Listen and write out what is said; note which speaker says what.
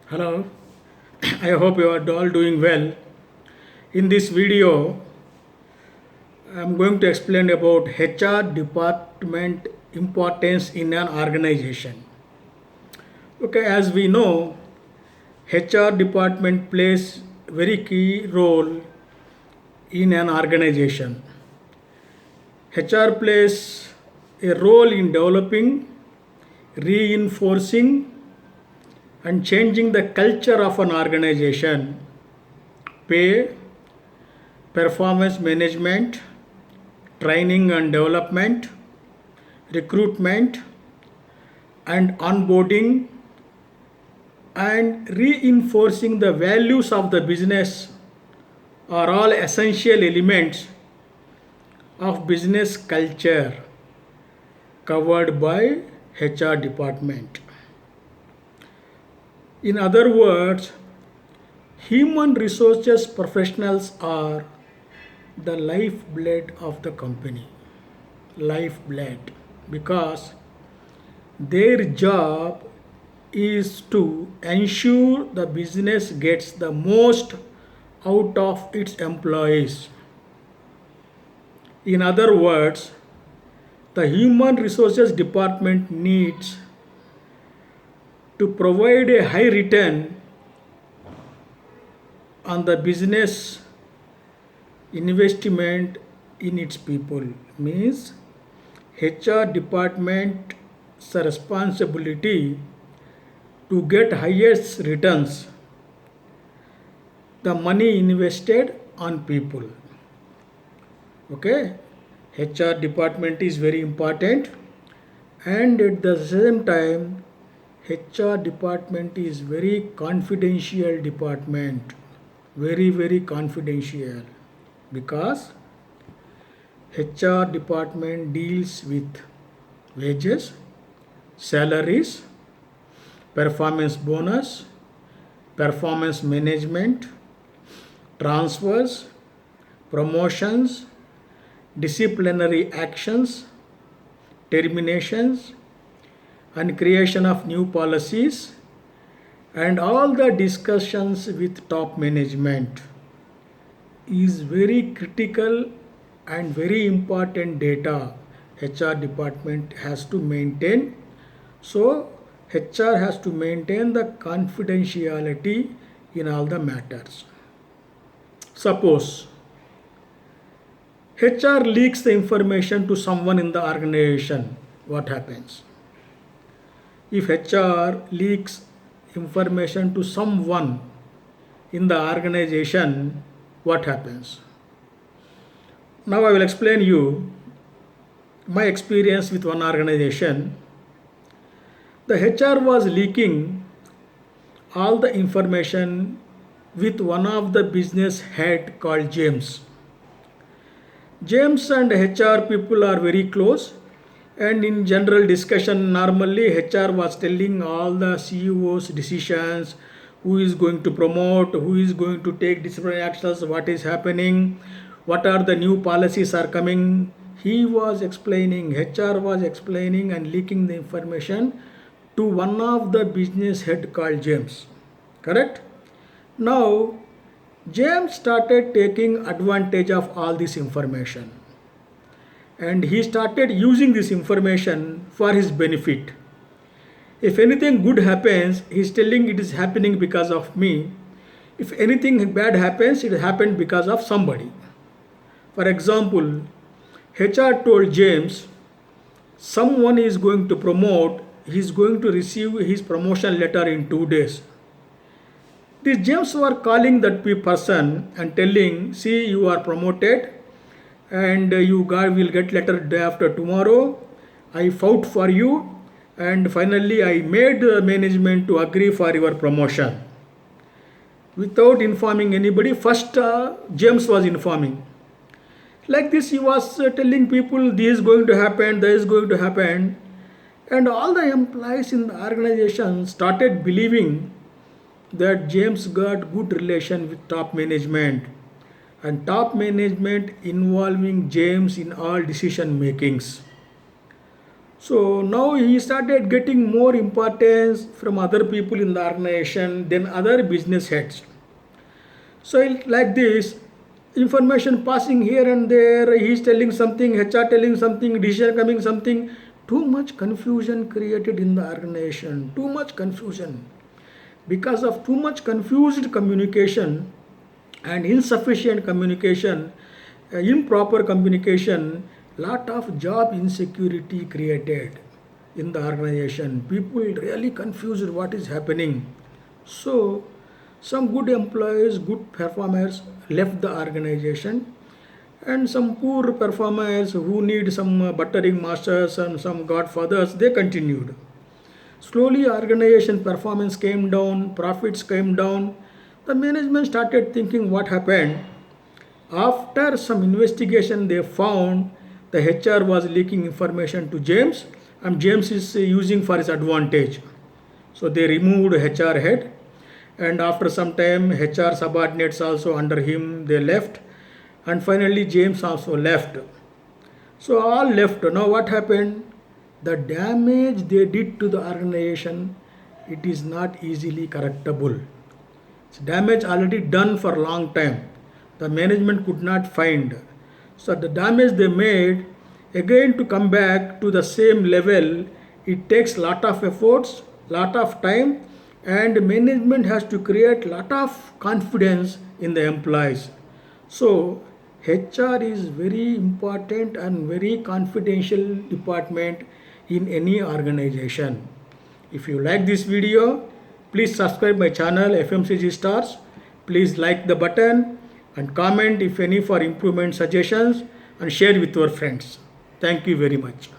Speaker 1: Hello, I hope you are all doing well. In this video, I am going to explain about HR department importance in an organization. Okay, as we know, HR department plays very key role in an organization. HR plays a role in developing, reinforcing, and changing the culture of an organization. Pay, performance management, training and development, recruitment and onboarding, and reinforcing the values of the business are all essential elements of business culture covered by HR department. In other words, human resources professionals are the lifeblood of the company. Lifeblood. Because their job is to ensure the business gets the most out of its employees. In other words, the human resources department needs to provide a high return on the business investment in its people. Means HR department's responsibility to get highest returns the money invested on people. Okay, HR department is very important, and at the same time HR department is very confidential department, very confidential, because HR department deals with wages, salaries, performance bonus, performance management, transfers, promotions, disciplinary actions, terminations, and creation of new policies, and all the discussions with top management is very critical and very important data HR department has to maintain. So HR has to maintain the confidentiality in all the matters. Suppose HR leaks the information to someone in the organization, what happens? If HR leaks information to someone in the organization, what happens? Now I will explain you my experience with one organization. The HR was leaking all the information with one of the business head called James. James and HR people are very close, and in general discussion normally HR was telling all the CEOs decisions, who is going to promote, who is going to take disciplinary actions, what is happening, what are the new policies are coming. He was explaining, HR was explaining and leaking the information to one of the business head called James. Correct? Now James started taking advantage of all this information, and he started using this information for his benefit. If anything good happens, he is telling it is happening because of me. If anything bad happens, it happened because of somebody. For example, HR told James someone is going to promote, he is going to receive his promotion letter in 2 days. These James were calling that person and telling, see, you are promoted and you will get letter day after tomorrow. I fought for you and finally I made the management to agree for your promotion. Without informing anybody, first James was informing. Like this he was telling people this is going to happen, that is going to happen, and all the employees in the organization started believing that James got good relation with top management, and top management involving James in all decision makings. So now he started getting more importance from other people in the organization than other business heads. So like this, information passing here and there, he's telling something, HR telling something, decision coming something. Too much confusion created in the organization. Too much confusion. Because of too much confused communication and insufficient communication, improper communication, lot of job insecurity created in the organization. People really confused what is happening. So some good employees, good performers left the organization, and some poor performers who need some buttering masters and some godfathers, they continued. Slowly organization performance came down, profits came down. The management started thinking what happened. After some investigation, they found the HR was leaking information to James, and James is using for his advantage. So they removed HR head, and after some time, HR subordinates also under him they left, and finally James also left. So all left. Now what happened? The damage they did to the organization, it is not easily correctable. It's damage already done for a long time. The management could not find. So the damage they made, again to come back to the same level, it takes lot of efforts, lot of time, and management has to create lot of confidence in the employees. So HR is very important and very confidential department in any organization. If you like this video, please subscribe my channel FMCG Stars. Please like the button and comment if any for improvement suggestions, and share with your friends. Thank you very much.